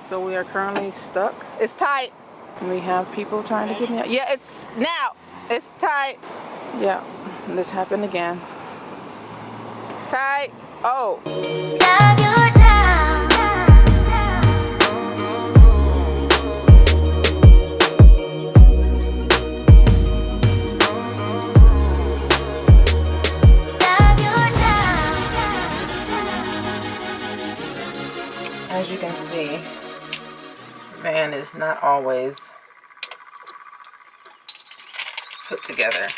So we are currently stuck. It's tight. We have people trying to get me out. Yeah, it's now. It's tight. Yeah, this happened again. Tight. Oh. As you can see, van is not always put together.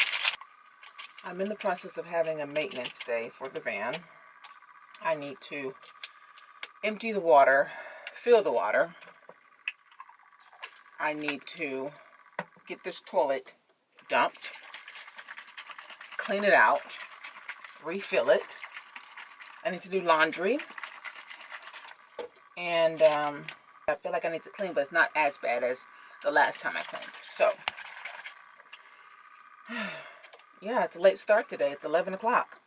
I'm in the process of having a maintenance day for the van. I need to empty the water, fill the water. I need to get this toilet dumped, clean it out, refill it. I need to do laundry. And I feel like I need to clean, but it's not as bad as the last time I cleaned. So, yeah, it's a late start today. It's 11 o'clock.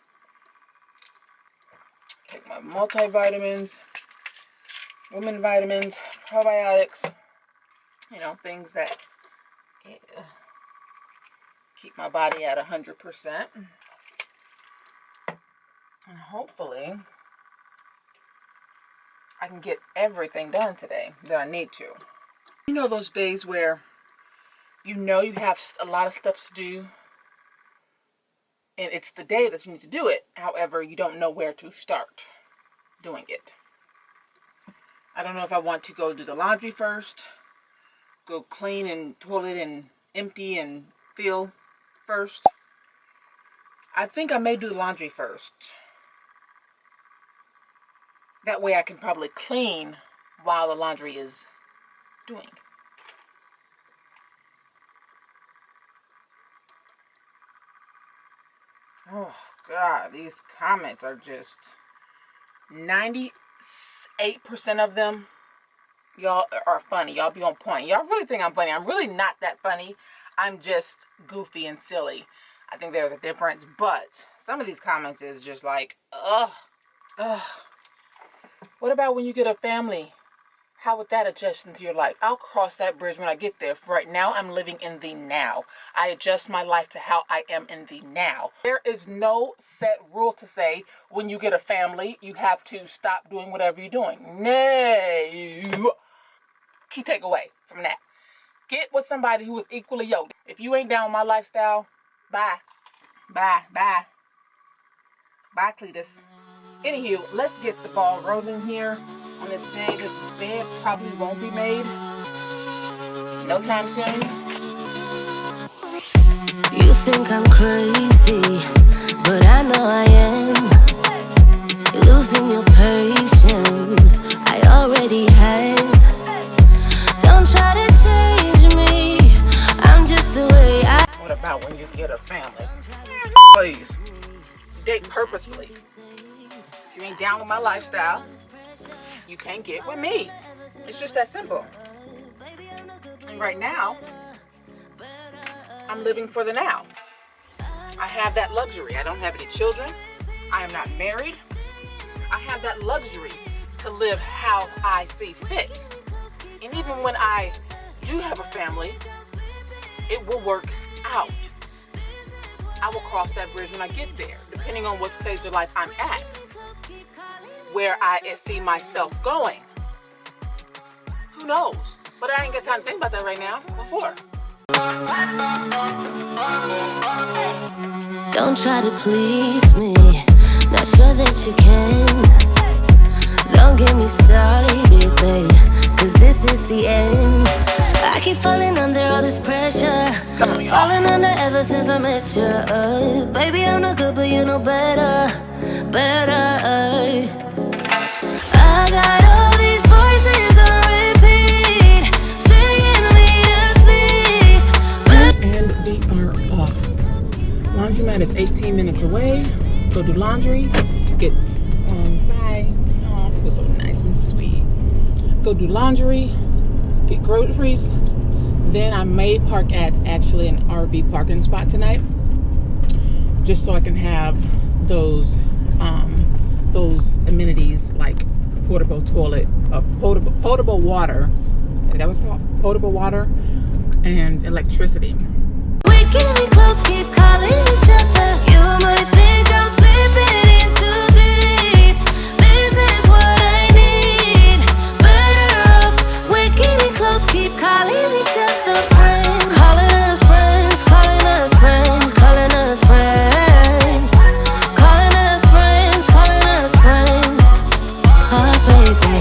Take my multivitamins, women vitamins, probiotics, you know, things that keep my body at 100%. And hopefully I can get everything done today that I need to. You know those days where you know you have a lot of stuff to do and it's the day that you need to do it. However, you don't know where to start doing it. I don't know if I want to go do the laundry first, go clean and toilet and empty and fill first. I think I may do the laundry first. That way I can probably clean while the laundry is doing. Oh God, these comments are just 98% of them. Y'all are funny. Y'all be on point. Y'all really think I'm funny. I'm really not that funny. I'm just goofy and silly. I think there's a difference, but some of these comments is just like, ugh. What about when you get a family? How would that adjust into your life? I'll cross that bridge when I get there. For right now, I'm living in the now. I adjust my life to how I am in the now. There is no set rule to say when you get a family, you have to stop doing whatever you're doing. No. Key takeaway from that. Get with somebody who is equally yoked. If you ain't down with my lifestyle, bye. Bye. Bye. Bye, Cletus. Anywho, let's get the ball rolling here on this day. This bed probably won't be made no time soon. You think I'm crazy, but I know I am. You're losing your patience, I already have. Don't try to change me, I'm just the way I. What about when you get a family? Please, date purposefully. If you ain't down with my lifestyle, you can't get with me. It's just that simple. And right now, I'm living for the now. I have that luxury. I don't have any children. I am not married. I have that luxury to live how I see fit. And even when I do have a family, it will work out. I will cross that bridge when I get there, depending on what stage of life I'm at, where I see myself going. Who knows? But I ain't got time to think about that right now. Before. Don't try to please me, not sure that you can. Don't get me started, babe, cause this is the end. I keep falling under all this pressure, falling under ever since I met you. Baby, I'm not good, but you know better, better. I got all these voices on repeat, singing me asleep. And we are off. Laundromat is 18 minutes away. Go do laundry. Get bye. Oh, it was so nice and sweet. Go do laundry. Get groceries. Then I may park at actually an RV parking spot tonight, just so I can have those amenities like portable toilet, potable water. That was called potable water and electricity. We're getting close, keep calling each other. You might think I'm slipping in too deep. This is what I need. Better off. We're getting close, keep calling each other friends. Calling us friends, calling us friends, calling us friends. Calling us friends, calling us friends. Oh, baby.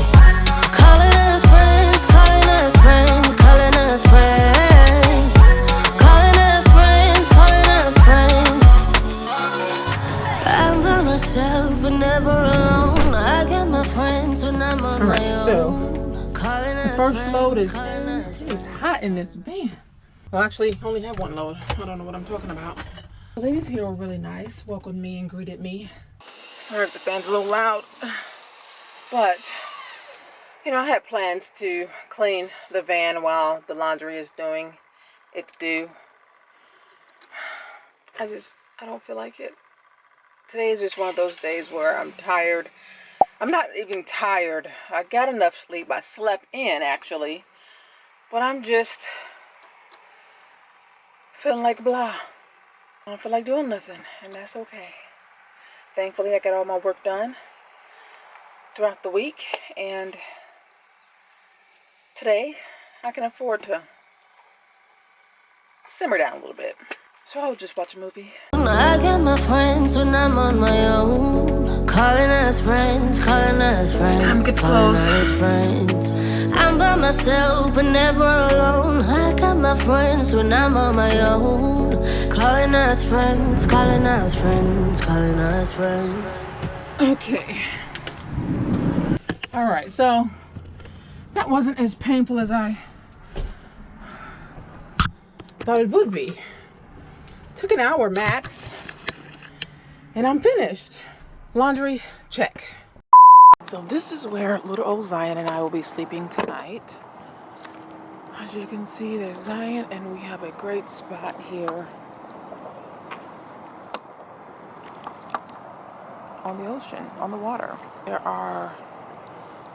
Calling us friends, calling us friends, calling us friends. Calling us friends, calling us friends. I'm by myself, but never alone. I got my friends when I'm on All right, my so own. Calling the us first friends, load is calling in. us It's hot in this van. Well, actually, I only have one load. I don't know what I'm talking about. The ladies here were really nice, welcomed me and greeted me. Sorry if the fan's a little loud, but you know, I had plans to clean the van while the laundry is doing its due. I don't feel like it. Today is just one of those days where I'm tired. I'm not even tired. I got enough sleep. I slept in, actually. But I'm just feeling like blah. I don't feel like doing nothing, and that's okay. Thankfully, I got all my work done throughout the week, and today I can afford to simmer down a little bit. So I'll just watch a movie. I got my friends when I'm on my own. Calling us friends, calling us friends. It's time to get calling close. us friends. I'm by myself, but never alone. I got my friends when I'm on my own. Calling us friends, calling us friends, calling us friends. Okay. All right, so that wasn't as painful as I thought it would be. Took an hour max, and I'm finished. Laundry, check. So this is where little old Zion and I will be sleeping tonight. As you can see, there's Zion, and we have a great spot here on the ocean, on the water. There are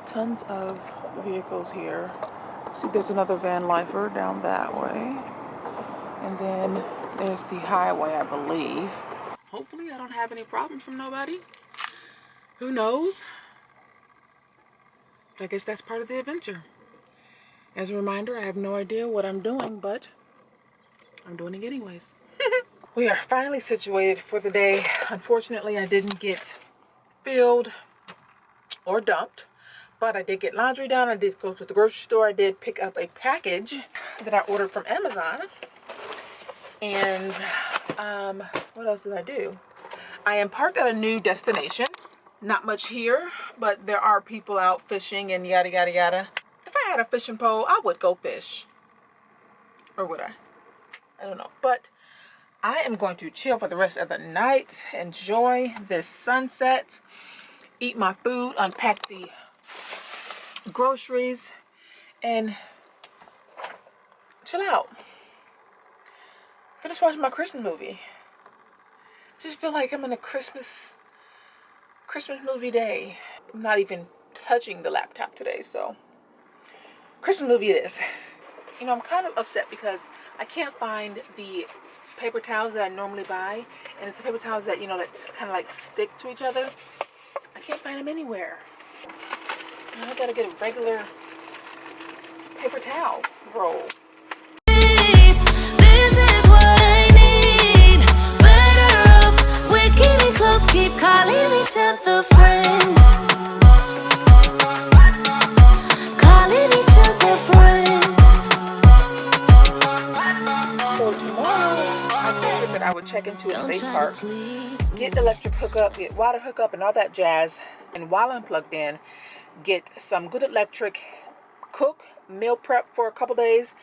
tons of vehicles here. See, there's another van lifer down that way. And then there's the highway, I believe. Hopefully I don't have any problems from nobody. Who knows? But I guess that's part of the adventure. As a reminder, I have no idea what I'm doing, but I'm doing it anyways. We are finally situated for the day. Unfortunately, I didn't get filled or dumped, but I did get laundry done. I did go to the grocery store. I did pick up a package that I ordered from Amazon. And what else did I do? I am parked at a new destination. Not much here, but there are people out fishing and yada, yada, yada. If I had a fishing pole, I would go fish. Or would I? I don't know. But I am going to chill for the rest of the night, enjoy this sunset, eat my food, unpack the groceries, and chill out. Finish watching my Christmas movie. Just feel like I'm in a Christmas movie day. I'm not even touching the laptop today, so Christmas movie it is. You know, I'm kind of upset because I can't find the paper towels that I normally buy, and it's the paper towels that, you know, that kind of like stick to each other. I can't find them anywhere. And I gotta get a regular paper towel roll. This is what I need. Better off. We're getting close, keep calling each other friends. Calling each other friends. So tomorrow, I figured that I would check into a state park, get electric hookup, get water hookup, and all that jazz. And while I'm plugged in, get some good electric, cook, meal prep for a couple days.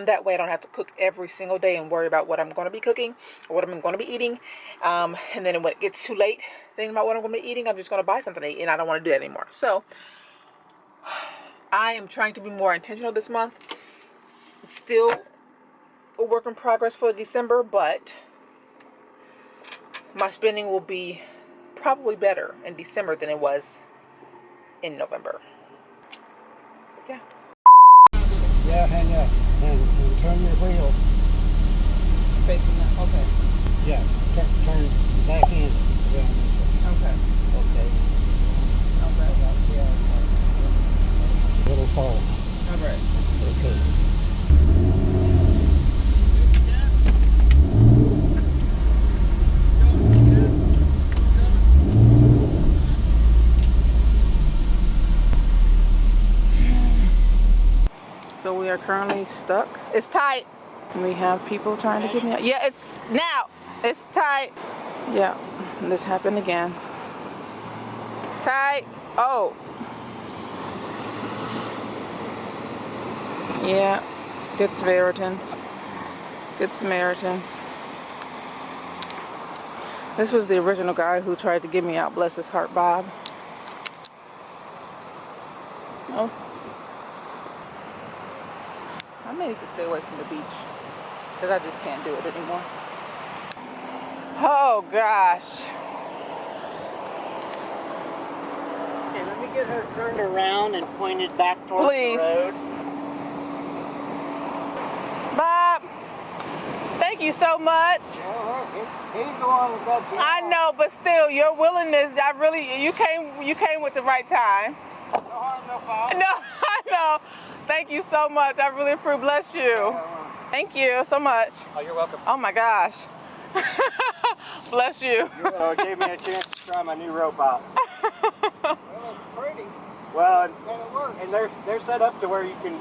That way I don't have to cook every single day and worry about what I'm going to be cooking or what I'm going to be eating. And then when it gets too late thinking about what I'm going to be eating, I'm just going to buy something to eat, and I don't want to do that anymore. So I am trying to be more intentional this month. It's still a work in progress for December, but my spending will be probably better in December than it was in November. Yeah. Yeah, hang up and turn your wheel. Facing that. Okay. Yeah, turn back in around this way. Okay. Okay. Okay. It'll fall. All right. Okay. So we are currently stuck. It's tight. We have people trying to get me out. Yeah, it's now. It's tight. Yeah, and this happened again. Tight. Oh. Yeah. Good Samaritans. Good Samaritans. This was the original guy who tried to get me out. Bless his heart, Bob. Oh. I may need to stay away from the beach because I just can't do it anymore. Oh gosh. Okay, let me get her turned around and pointed back towards Please. the road. Bob, thank you so much. He's the one that got you I out. know, but still, your willingness, you came with the right time. No harm, no foul. No, I know. Thank you so much. I really appreciate. Bless you. Thank you so much. Oh, you're welcome. Oh my gosh. Bless you. You gave me a chance to try my new rope out. Well, it's pretty. Well, and they're set up to where you can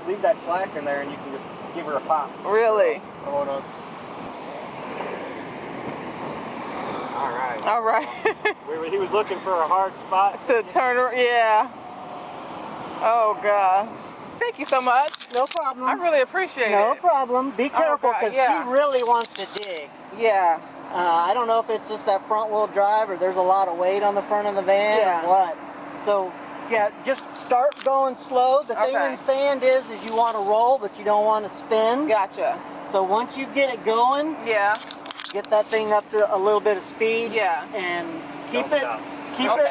leave that slack in there and you can just give her a pop. Really? Hold on. All right. All right. He was looking for a hard spot To turn her, yeah. Oh gosh. Thank you so much. No problem. I really appreciate No it. problem. Be careful God, because yeah. she really wants to dig. Yeah. I don't know if it's just that front wheel drive or there's a lot of weight on the front of the van Yeah. or what. So, yeah, just start going slow. The thing Okay. in sand is you want to roll, but you don't want to spin. Gotcha. So once you get it going, Yeah. get that thing up to a little bit of speed. Yeah. And keep Okay,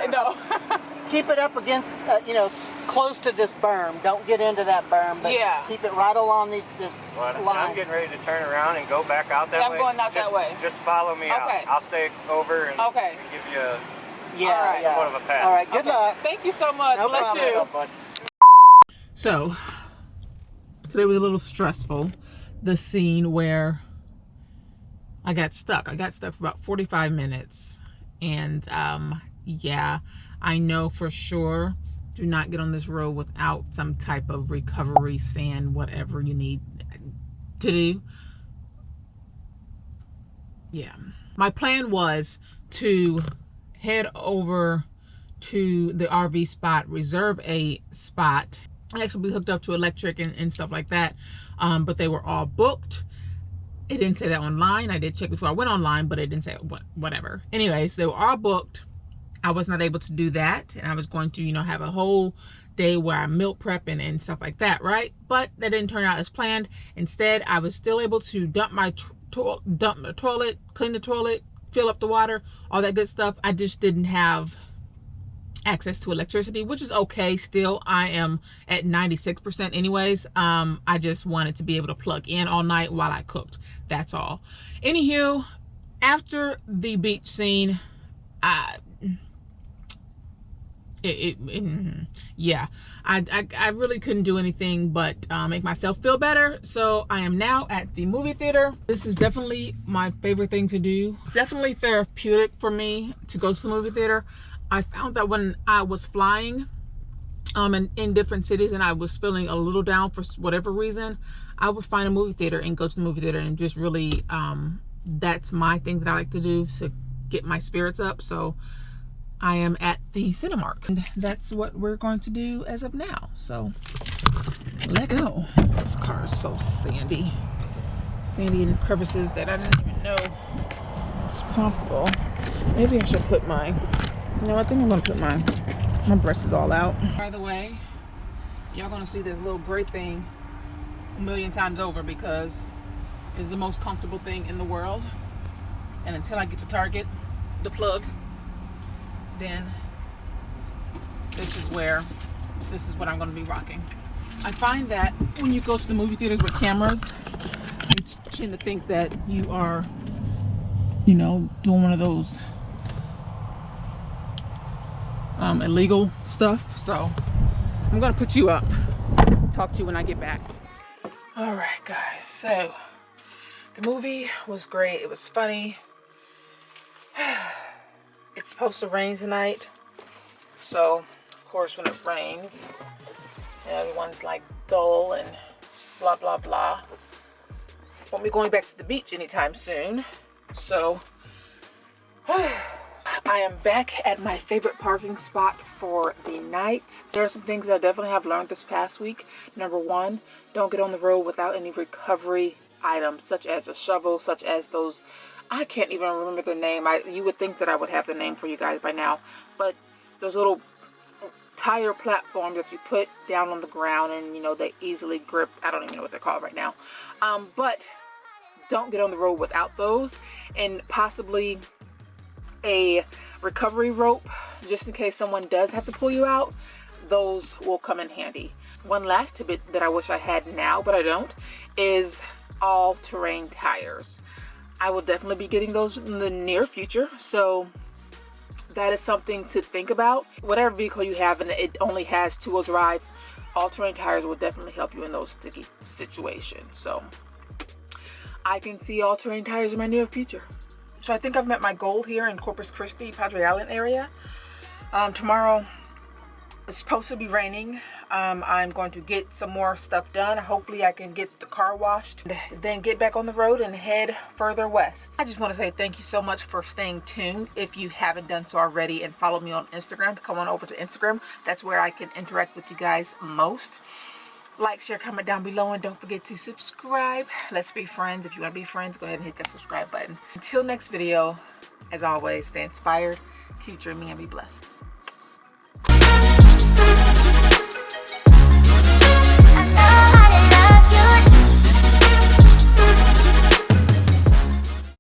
no. keep it up against, close to this berm. Don't get into that berm, but Yeah. keep it right along this Well, line. I'm getting ready to turn around and go back out that Yeah, way. I'm going out that way. Just follow me Okay. out. I'll stay over and Okay. give you a Yeah, All right. yeah. somewhat of a path. All right, good Okay. luck. Thank you so much. No Bless problem. you. Bud. So, today was a little stressful. The scene where I got stuck. I got stuck for about 45 minutes. And, yeah, I know for sure, do not get on this road without some type of recovery, sand, whatever you need to do. Yeah. My plan was to head over to the RV spot, reserve a spot. Actually, we hooked up to electric and stuff like that, but they were all booked. It didn't say that online. I did check before I went online, but it didn't say whatever. Anyways, they were all booked. I was not able to do that, and I was going to, have a whole day where I meal prep and stuff like that, right? But that didn't turn out as planned. Instead, I was still able to dump my toilet, clean the toilet, fill up the water, all that good stuff. I just didn't have access to electricity, which is okay. Still, I am at 96% anyways. I just wanted to be able to plug in all night while I cooked. That's all. Anywho, after the beach scene, yeah, I really couldn't do anything but make myself feel better. So I am now at the movie theater. This is definitely my favorite thing to do. Definitely therapeutic for me to go to the movie theater. I found that when I was flying in different cities and I was feeling a little down for whatever reason, I would find a movie theater and go to the movie theater and just really, that's my thing that I like to do to get my spirits up. So I am at the Cinemark, and that's what we're going to do as of now. So let go. This car is so sandy in crevices that I didn't even know it's possible. Maybe I should put I think I'm gonna put my breast all out. By the way, y'all gonna see this little gray thing a million times over because it's the most comfortable thing in the world. And until I get to Target, the plug, then this is what I'm going to be rocking. I find that when you go to the movie theaters with cameras, you tend to think that you are, you know, doing one of those illegal stuff. So I'm going to put you up. Talk to you when I get back. All right, guys. So the movie was great. It was funny. It's supposed to rain tonight. So, of course, when it rains, everyone's like dull and blah, blah, blah. Won't be going back to the beach anytime soon. So, I am back at my favorite parking spot for the night. There are some things that I definitely have learned this past week. Number one, don't get on the road without any recovery items, such as a shovel, such as those, I can't even remember the name. You would think that I would have the name for you guys by now, but those little tire platforms that you put down on the ground and, you know, they easily grip. I don't even know what they're called right now. But don't get on the road without those, and possibly a recovery rope just in case someone does have to pull you out. Those will come in handy. One last tidbit that I wish I had now but I don't is all-terrain tires. I will definitely be getting those in the near future, so that is something to think about. Whatever vehicle you have and it only has two-wheel drive, all-terrain tires will definitely help you in those sticky situations. So I can see all-terrain tires in my near future. So I think I've met my goal here in Corpus Christi, Padre Island area. Tomorrow it's supposed to be raining. I'm going to get some more stuff done. Hopefully I can get the car washed, then get back on the road and head further west. I just want to say thank you so much for staying tuned. If you haven't done so already, and follow me on Instagram, come on over to Instagram. That's where I can interact with you guys most. Like, share, comment down below, and don't forget to subscribe. Let's be friends. If you want to be friends, go ahead and hit that subscribe button. Until next video, as always, stay inspired, keep dreaming, and be blessed.